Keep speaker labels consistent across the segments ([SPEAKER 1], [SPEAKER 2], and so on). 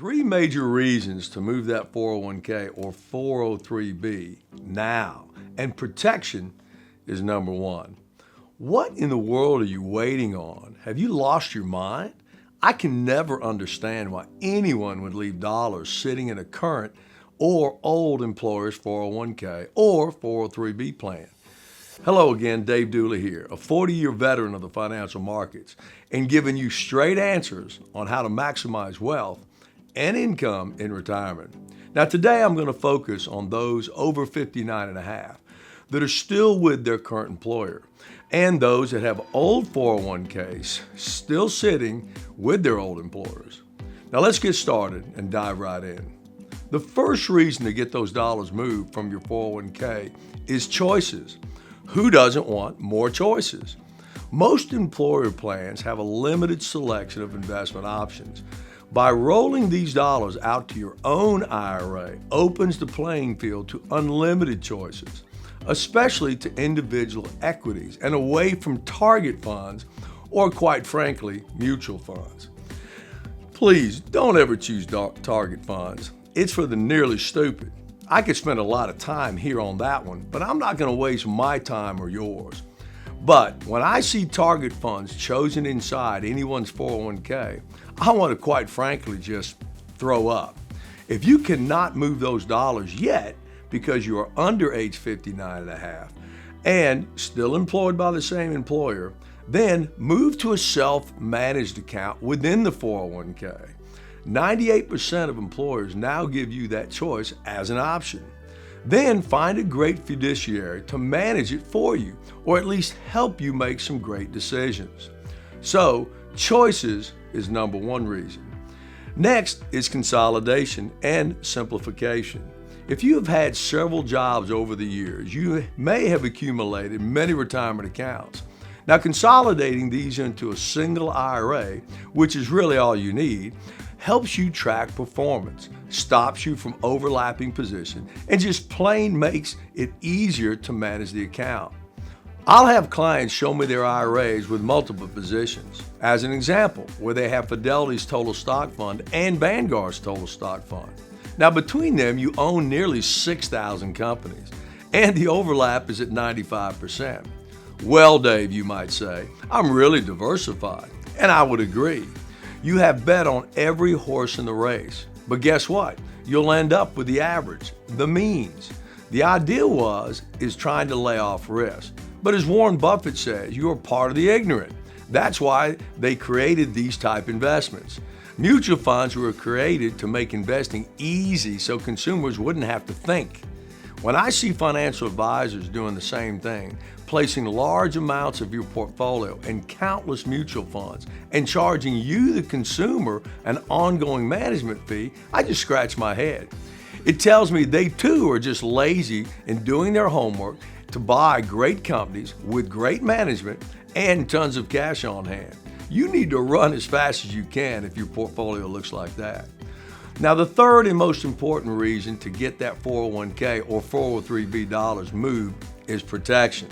[SPEAKER 1] Three major reasons to move that 401k or 403b now, and protection is number one. What in the world are you waiting on? Have you lost your mind? I can never understand why anyone would leave dollars sitting in a current or old employer's 401k or 403b plan. Hello again, Dave Duley here, a 40-year veteran of the financial markets, and giving you straight answers on how to maximize wealth and income in retirement. Now today I'm going to focus on those over 59 and a half that are still with their current employer and those that have old 401ks still sitting with their old employers. Now let's get started and dive right in. The first reason to get those dollars moved from your 401k is choices. Who doesn't want more choices? Most employer plans have a limited selection of investment options. By rolling these dollars out to your own IRA opens the playing field to unlimited choices, especially to individual equities and away from target funds or, quite frankly, mutual funds. Please don't ever choose target funds. It's for the nearly stupid. I could spend a lot of time here on that one, but I'm not going to waste my time or yours. But when I see target funds chosen inside anyone's 401k, I want to quite frankly just throw up. If you cannot move those dollars yet because you are under age 59 and a half and still employed by the same employer, then move to a self-managed account within the 401k. 98% of employers now give you that choice as an option. Then find a great fiduciary to manage it for you, or at least help you make some great decisions. So, choices is number one reason. Next is consolidation and simplification. If you have had several jobs over the years, you may have accumulated many retirement accounts. Now, consolidating these into a single IRA, which is really all you need, helps you track performance, stops you from overlapping positions, and just plain makes it easier to manage the account. I'll have clients show me their IRAs with multiple positions. As an example, where they have Fidelity's total stock fund and Vanguard's total stock fund. Now between them, you own nearly 6,000 companies, and the overlap is at 95%. Well, Dave, you might say, I'm really diversified, and I would agree. You have bet on every horse in the race. But guess what? You'll end up with the average, the means. The idea is trying to lay off risk. But as Warren Buffett says, you are part of the ignorant. That's why they created these type investments. Mutual funds were created to make investing easy so consumers wouldn't have to think. When I see financial advisors doing the same thing, placing large amounts of your portfolio in countless mutual funds and charging you, the consumer, an ongoing management fee, I just scratch my head. It tells me they too are just lazy in doing their homework to buy great companies with great management and tons of cash on hand. You need to run as fast as you can if your portfolio looks like that. Now, the third and most important reason to get that 401k or 403b dollars moved is protection.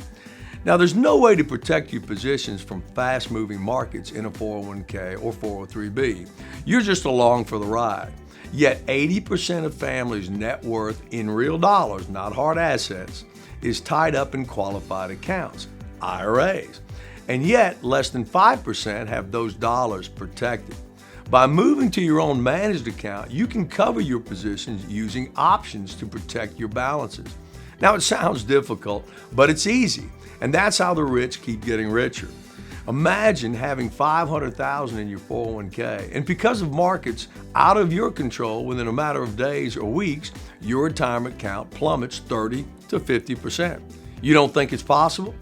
[SPEAKER 1] Now, there's no way to protect your positions from fast-moving markets in a 401k or 403b. You're just along for the ride. Yet 80% of families' net worth in real dollars, not hard assets, is tied up in qualified accounts, IRAs. And yet less than 5% have those dollars protected. By moving to your own managed account, you can cover your positions using options to protect your balances. Now, it sounds difficult, but it's easy, and that's how the rich keep getting richer. Imagine having $500,000 in your 401k, and because of markets out of your control, within a matter of days or weeks, your retirement account plummets 30 to 50%. You don't think it's possible?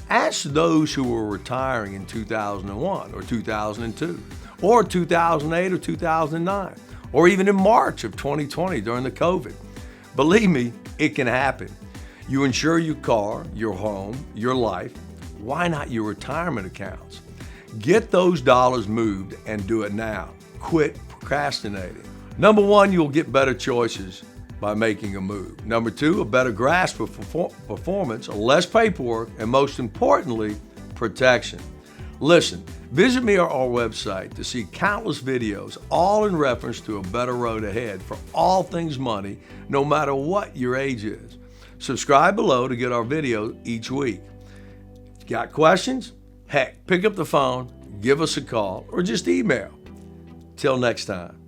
[SPEAKER 1] Ask those who were retiring in 2001 or 2002. Or 2008 or 2009, or even in March of 2020 during the COVID. Believe me, it can happen. You insure your car, your home, your life. Why not your retirement accounts? Get those dollars moved and do it now. Quit procrastinating. Number one, you'll get better choices by making a move. Number two, a better grasp of performance, less paperwork, and most importantly, protection. Listen, visit me or our website to see countless videos, all in reference to a better road ahead for all things money, no matter what your age is. Subscribe below to get our video each week. If you got questions? Heck, pick up the phone, give us a call, or just email. Till next time.